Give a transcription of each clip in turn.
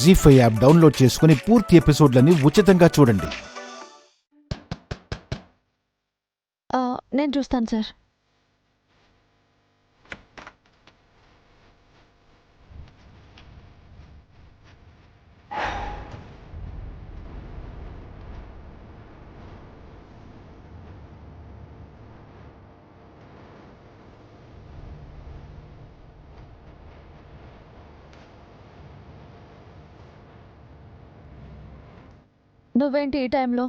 జీ5 app download చేసుకుని పూర్తి ఎపిసోడ్లని ఉచితంగా చూడండి. నేను చూస్తాను సార్. నువ్వేంటి ఈ టైంలో?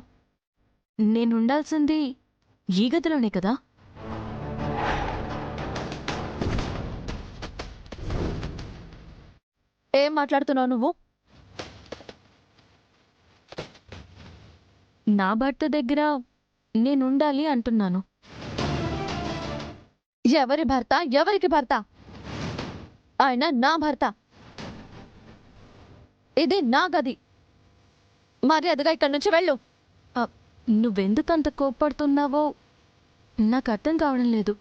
నేనుండాల్సింది ఈ గదిలోనే కదా. ఏం మాట్లాడుతున్నావు నువ్వు? నా భర్త దగ్గర నేనుండాలి అంటున్నాను. ఎవరి భర్త? ఎవరికి భర్త? ఆయన నా భర్త. ఇది నా గది. మర్యాదగా ఇక్కడి నుంచి వెళ్ళు. నువ్వెందుకంత కోప్పడుతున్నావో నాకు అర్థం కావడం లేదు.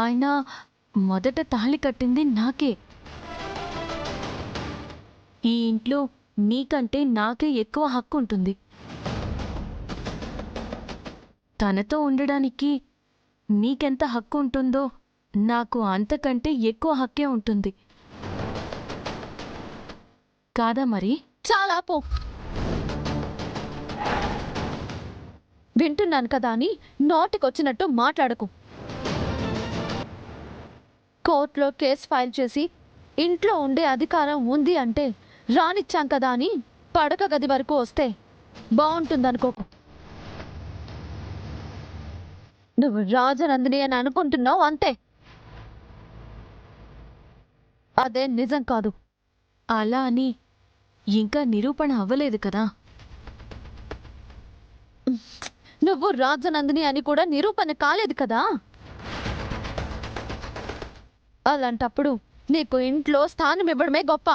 ఆయన మొదట తాళి కట్టింది నాకే. ఈ ఇంట్లో నీకంటే నాకే ఎక్కువ హక్కు ఉంటుంది. తనతో ఉండడానికి నీకెంత హక్కు ఉంటుందో నాకు అంతకంటే ఎక్కువ హక్కే ఉంటుంది కాదా మరి? చాలా పో. వింటున్నాను కదా అని నోటికొచ్చినట్టు మాట్లాడకు. కోర్టులో కేసు ఫైల్ చేసి ఇంట్లో ఉండే అధికారం ఉంది అంటే రానిచ్చాం కదా అని పడక గది వరకు వస్తే బాగుంటుందనుకోకు. నువ్వు రాజనందిని అని అనుకుంటున్నావు అంతే. అదే నిజం కాదు. అలా అని ఇంకా నిరూపణ అవ్వలేదు కదా. నువ్వు రాజనందిని అని కూడా నిరూపణ కాలేదు కదా. అలాంటప్పుడు నీకు ఇంట్లో స్థానం ఇవ్వడమే గొప్ప.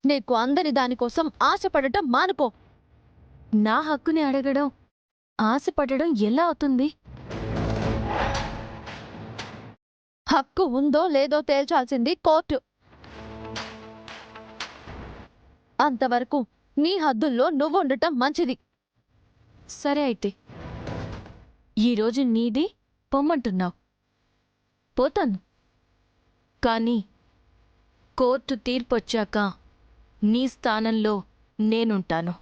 నీకు అందని దానికోసం ఆశపడటం మానుకో. నా హక్కుని అడగడం ఆశపడడం ఎలా అవుతుంది? హక్కు ఉందో లేదో తేల్చాల్సింది కోర్టు. అంతవరకు నీ హద్దుల్లో నువ్వు ఉండటం మంచిది. సరే అయితే ఈరోజు నీది పొమ్మంటున్నావు, పోతాను. కానీ కోర్టు తీర్పొచ్చాక నీ స్థానంలో నేనుంటాను.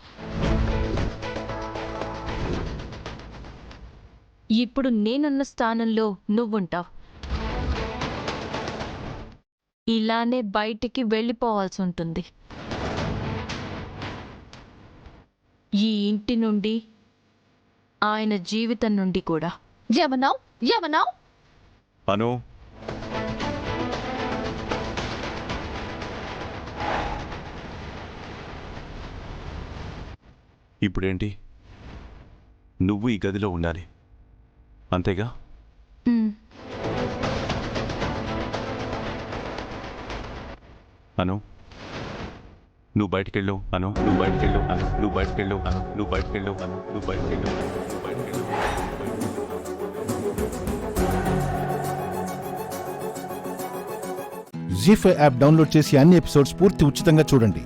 ఇప్పుడు నేనున్న స్థానంలో నువ్వుంటావు. ఇలానే బయటికి వెళ్ళిపోవాల్సి ఉంటుంది. ఈ ఇంటి నుండి, ఆయన జీవితం నుండి కూడా. ఏమన్నావు? ఏమన్నావు? అను, ఇప్పుడేంటి? నువ్వు ఈ గదిలో ఉండాలి, అంతేగా? అను, నువ్వు బయటికెళ్ళు. అను, నువ్వు బయటికెళ్ళు. అను, నువ్వు బయటికెళ్ళు. అను, నువ్వు బయటికెళ్ళు. అను, నువ్వు బయటికెళ్ళు. నువ్వు బయటికెళ్ళు. జీ5 యాప్ డౌన్లోడ్ చేసి అన్ని ఎపిసోడ్స్ పూర్తి ఉచితంగా చూడండి.